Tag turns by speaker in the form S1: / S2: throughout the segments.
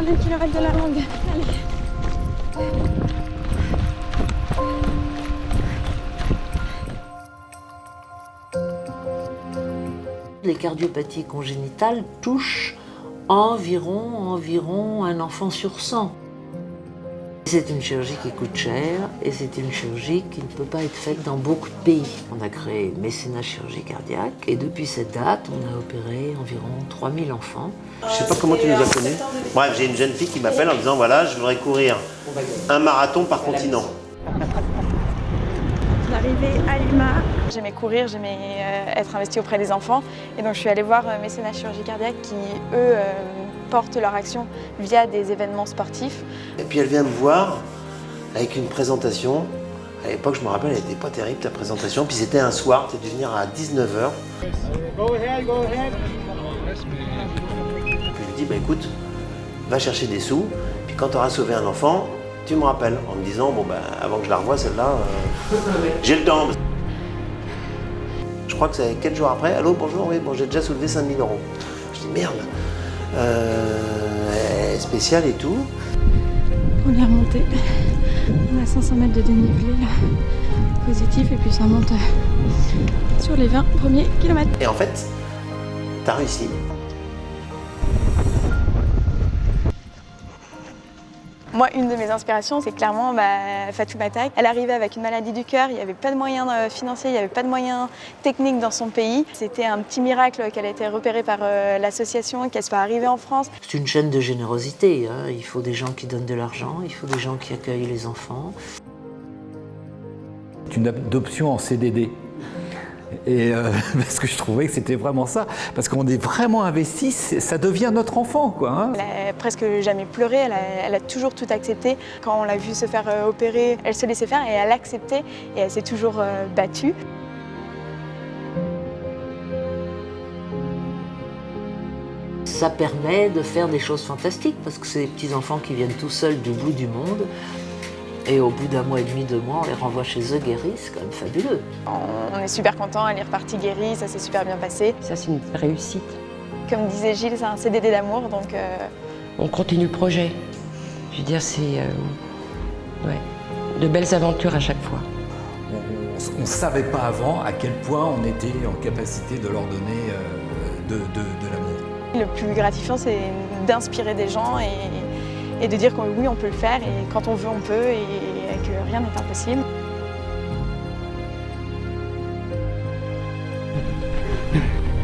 S1: dernier kilomètre de la longue. Allez.
S2: Les cardiopathies congénitales touchent environ un enfant sur 100. C'est une chirurgie qui coûte cher et c'est une chirurgie qui ne peut pas être faite dans beaucoup de pays. On a créé Mécénat Chirurgie Cardiaque et depuis cette date, on a opéré environ 3000 enfants.
S3: Je sais pas comment tu nous as connus. Bref, j'ai une jeune fille qui m'appelle en disant voilà, je voudrais courir un marathon par continent.
S1: L'arrivée à Lima. J'aimais courir, j'aimais être investie auprès des enfants. Et donc je suis allée voir Mécénat Chirurgie Cardiaque qui, eux, portent leur action via des événements sportifs.
S3: Et puis elle vient me voir avec une présentation. À l'époque, je me rappelle, elle n'était pas terrible ta présentation. Puis c'était un soir, tu as dû venir à 19h. Puis je lui dis, bah écoute, va chercher des sous. Puis quand tu auras sauvé un enfant, tu me rappelles. En me disant, bon bah avant que je la revoie celle-là, j'ai le temps. Je crois que c'est 4 jours après. Allô, bonjour, oui, bon, j'ai déjà soulevé 5000 €. Je dis merde. Spécial et tout.
S1: Première montée. On a 500 mètres de dénivelé là, positif et puis ça monte sur les 20 premiers kilomètres.
S3: Et en fait, t'as réussi.
S1: Moi, une de mes inspirations, c'est clairement Fatoumata. Elle arrivait avec une maladie du cœur, il n'y avait pas de moyens financiers, il n'y avait pas de moyens techniques dans son pays. C'était un petit miracle qu'elle ait été repérée par l'association, qu'elle soit arrivée en France.
S2: C'est une chaîne de générosité, hein. Il faut des gens qui donnent de l'argent, il faut des gens qui accueillent les enfants.
S4: C'est une adoption en CDD. Et parce que je trouvais que c'était vraiment ça, parce qu'on est vraiment investi, ça devient notre enfant, quoi. Hein.
S1: Elle a presque jamais pleuré, elle a toujours tout accepté. Quand on l'a vue se faire opérer, elle se laissait faire et elle acceptait et elle s'est toujours battue.
S2: Ça permet de faire des choses fantastiques parce que c'est des petits enfants qui viennent tout seuls du bout du monde. Et au bout d'un mois et demi, 2 mois, on les renvoie chez eux guéris, c'est quand même fabuleux.
S1: On est super contents, elle est repartie guérie, ça s'est super bien passé.
S5: Ça, c'est une réussite.
S1: Comme disait Gilles, c'est un CDD d'amour, donc...
S5: On continue le projet. Je veux dire, c'est de belles aventures à chaque fois.
S4: On ne savait pas avant à quel point on était en capacité de leur donner de l'amour.
S1: Le plus gratifiant, c'est d'inspirer des gens et de dire que oui, on peut le faire et quand on veut, on peut et que rien n'est impossible.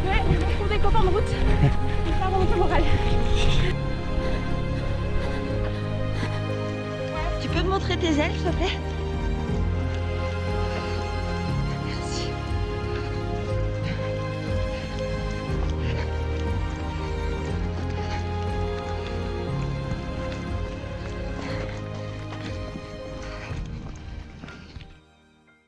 S1: Ouais, on retrouve des copains de route. Ça remonte le moral. Tu peux me montrer tes ailes, s'il te plaît ?